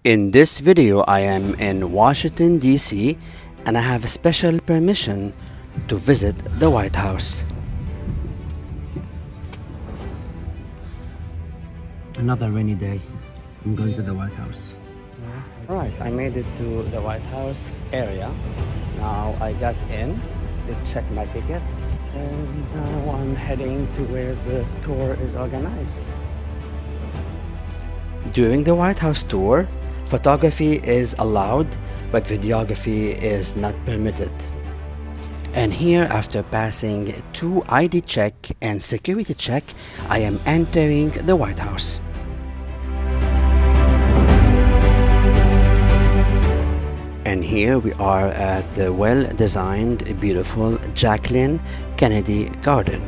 In this video, I am in Washington, D.C., and I have a special permission to visit the White House. Another rainy day. I'm going to the White House. Alright, I made it to the White House area. Now I got in, did check my ticket, and now I'm heading to where the tour is organized. During the White House tour, photography is allowed, but videography is not permitted. And here, after passing 2 ID check and security check, I am entering the White House. And here we are at the well-designed, beautiful Jacqueline Kennedy Garden.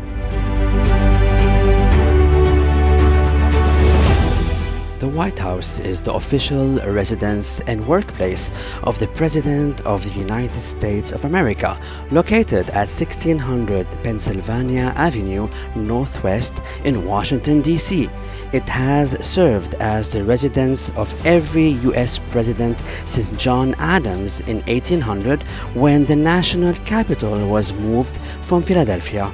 The White House is the official residence and workplace of the President of the United States of America, located at 1600 Pennsylvania Avenue Northwest in Washington, D.C. It has served as the residence of every U.S. president since John Adams in 1800, when the national capital was moved from Philadelphia.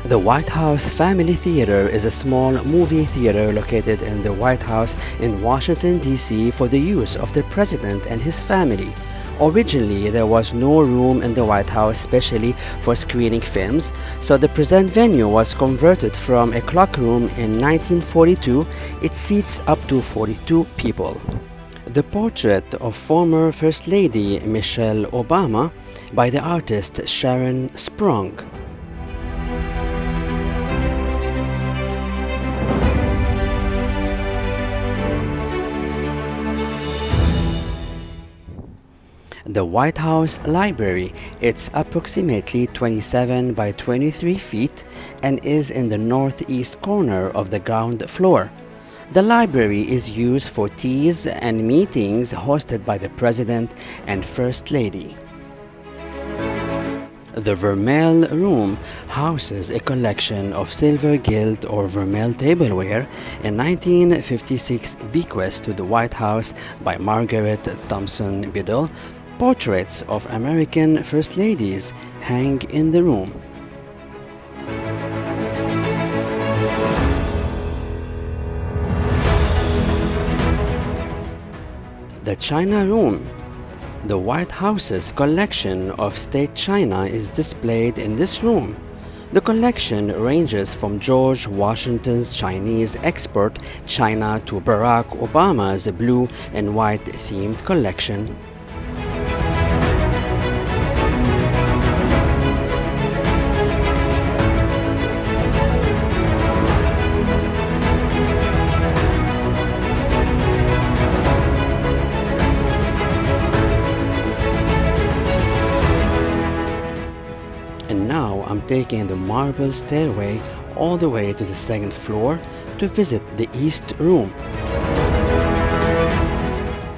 The White House Family Theater is a small movie theater located in the White House in Washington, D.C. for the use of the President and his family. Originally, there was no room in the White House specially for screening films, so the present venue was converted from a cloakroom in 1942. It seats up to 42 people. The portrait of former First Lady Michelle Obama by the artist Sharon Sprung. The White House Library. It's approximately 27 by 23 feet and is in the northeast corner of the ground floor. The library is used for teas and meetings hosted by the President and First Lady. The Vermeil Room houses a collection of silver, gilt, or Vermeil tableware, a 1956 bequest to the White House by Margaret Thompson Biddle. Portraits of American First Ladies hang in the room. The China Room. The White House's collection of state china is displayed in this room. The collection ranges from George Washington's Chinese export china to Barack Obama's blue and white themed collection. And now I'm taking the marble stairway all the way to the 2nd floor to visit the East Room.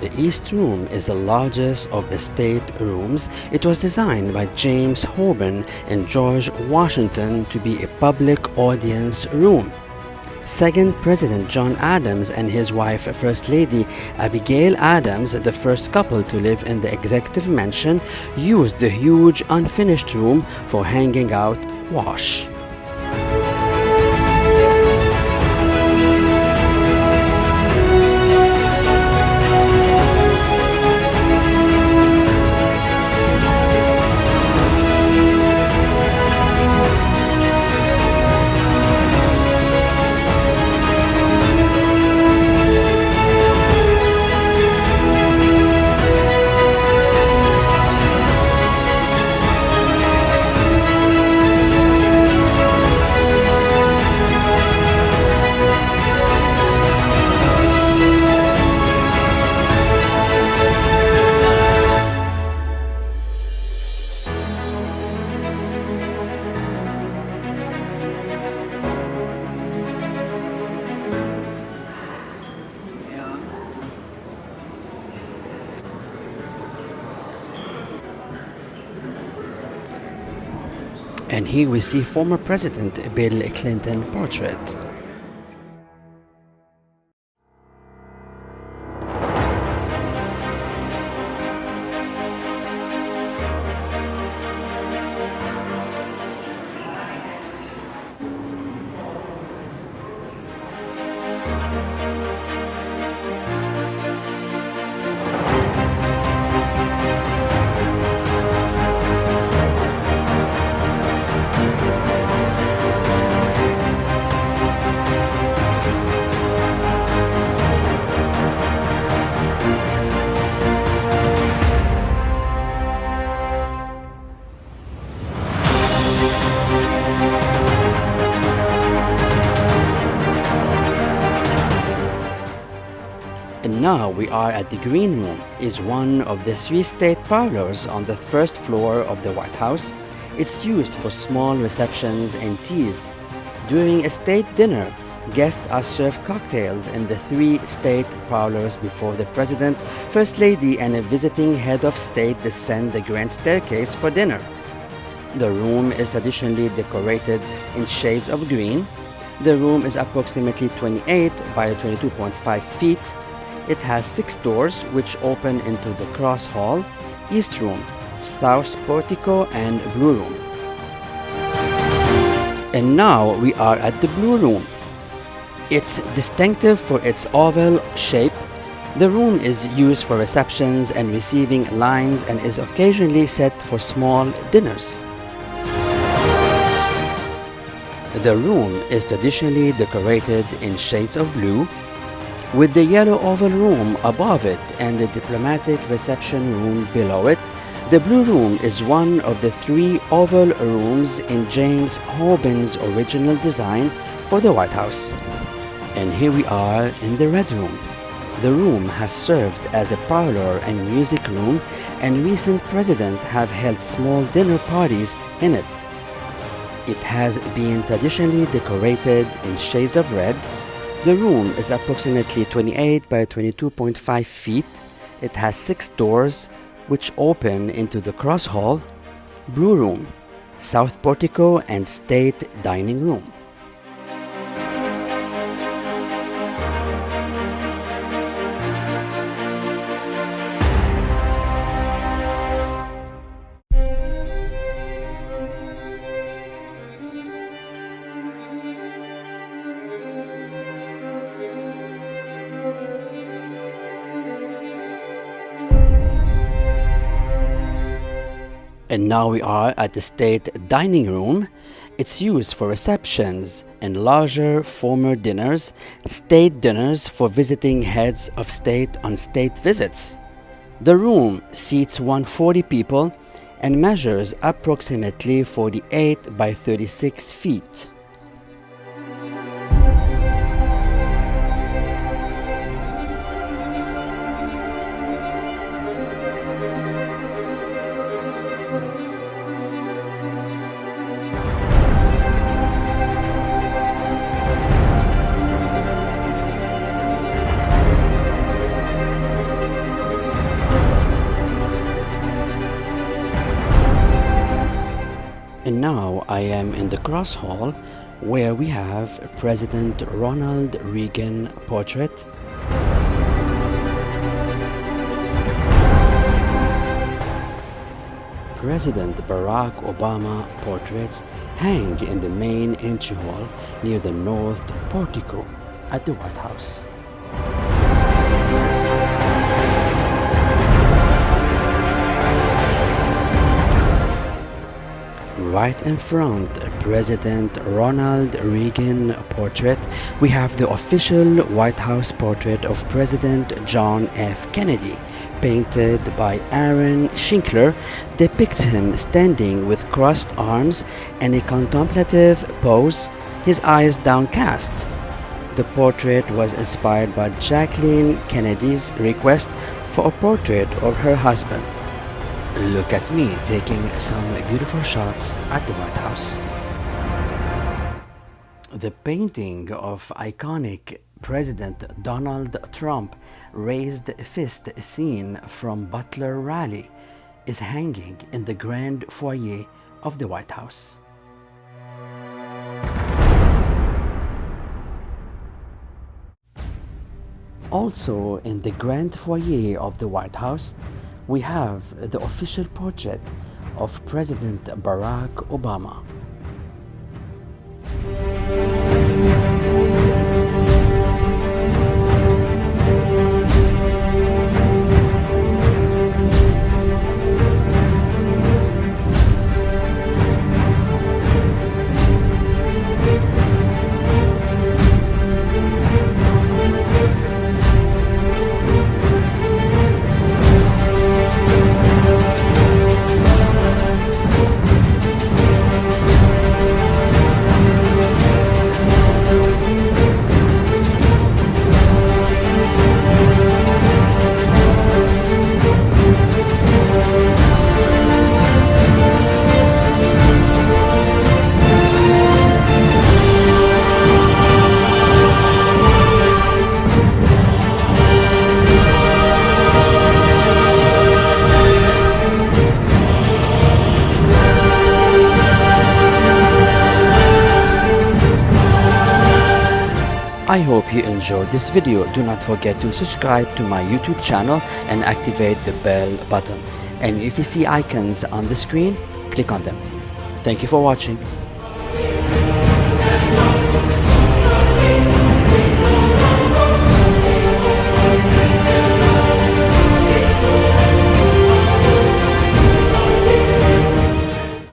The East Room is the largest of the state rooms. It was designed by James Holborn and George Washington to be a public audience room. Second President John Adams and his wife, First Lady Abigail Adams, the first couple to live in the executive mansion, used the huge unfinished room for hanging out wash. And here we see former President Bill Clinton portrait. And now we are at the Green Room, is one of the 3 state parlors on the first floor of the White House. It's used for small receptions and teas. During a state dinner, guests are served cocktails in the 3 state parlors before the President, First Lady, and a visiting head of state descend the grand staircase for dinner. The room is traditionally decorated in shades of green. The room is approximately 28 by 22.5 feet. It has 6 doors which open into the Cross Hall, East Room, South Portico, and Blue Room. And now we are at the Blue Room. It's distinctive for its oval shape. The room is used for receptions and receiving lines and is occasionally set for small dinners. The room is traditionally decorated in shades of blue, with the yellow oval room above it and the diplomatic reception room below it. The Blue Room is one of the 3 oval rooms in James Hoban's original design for the White House. And here we are in the Red Room. The room has served as a parlor and music room, and recent presidents have held small dinner parties in it. It has been traditionally decorated in shades of red. The room is approximately 28 by 22.5 feet. It has 6 doors which open into the Cross Hall, Blue Room, South Portico, and State Dining Room. And now we are at the State Dining Room. It's used for receptions and larger formal dinners, state dinners for visiting heads of state on state visits. The room seats 140 people and measures approximately 48 by 36 feet. And now I am in the Cross Hall, where we have President Ronald Reagan portrait, President Barack Obama portraits hang in the main entry hall near the North Portico at the White House. Right in front, President Ronald Reagan portrait, we have the official White House portrait of President John F. Kennedy, painted by Aaron Shinkler, depicts him standing with crossed arms and a contemplative pose, his eyes downcast. The portrait was inspired by Jacqueline Kennedy's request for a portrait of her husband. Look at me taking some beautiful shots at the White House. The painting of iconic President Donald Trump raised fist scene from Butler Rally is hanging in the grand foyer of the White House. Also, in the grand foyer of the White House, we have the official portrait of President Barack Obama. I hope you enjoyed this video. Do not forget to subscribe to my YouTube channel and activate the bell button. And if you see icons on the screen, click on them. Thank you for watching.